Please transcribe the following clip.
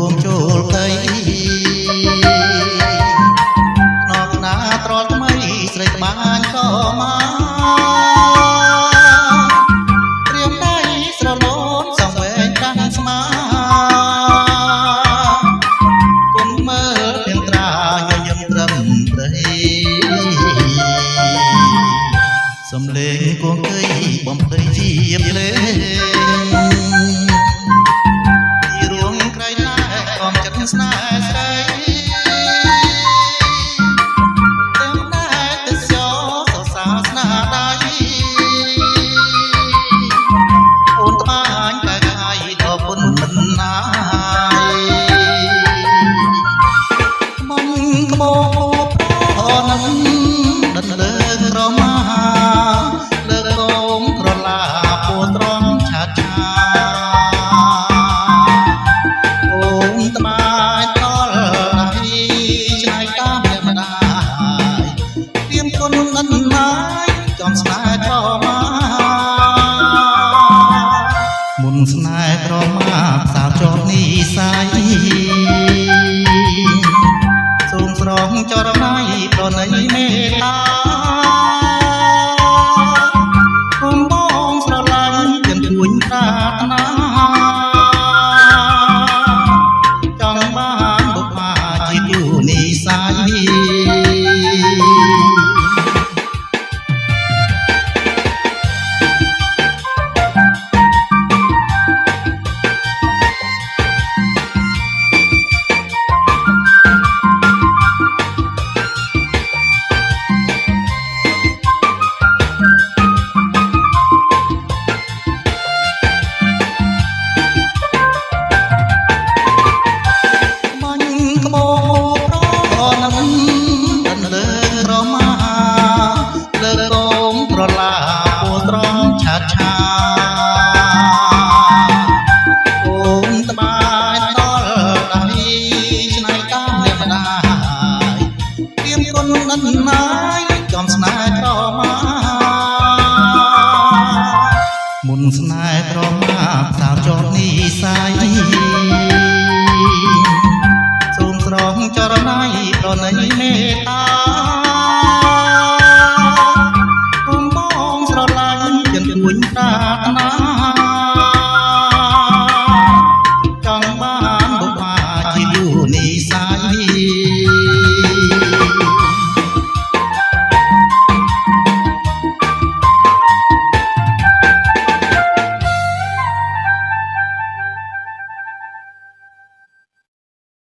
រួមចូលcâyนอกหน้าត្រល់ថ្មីស្រីត្បាញក៏មកត្រៀមដៃស្រលូនសង្វេងកាំងស្មាគុំមើលទៀងត្រាញញឹមត្រឹមត្រីសំលេងគួងcâyបំភ្លៃជាភ្លេងទីរួងក្រៃឡែអមចិត្តស្នេហ៍ស្រីទាំងដែរទៅសោសសាស្នាដៃអូនត្បាញតែខាយដល់ពុនមិនណាយមិនក្បោប្រនឹងដិតលើក្រមាលើកោមក្រឡាពួរត្រង់ឆាតឆាអូនត្បាញដល់ណាយឆ្នៃតាមតែម្ដាយទៀមគុណនិនណាយចំស្នេហ៍ក្រមាមុនស្នេហ៍ក្រមាផ្សារចតនិស័យសូមស្រងចរណៃប្រណីមេត្តាគុំបងស្រឡាញ់ទាំងពួញប្រាថ្នាចង់បានបុព្វាជាទូនិស័យចំស្នេហ៍ក្រមាមុនស្នេហ៍ក្រមាផ្សារចតនិស័យសូមស្រងចរណៃប្រណីមេត្តា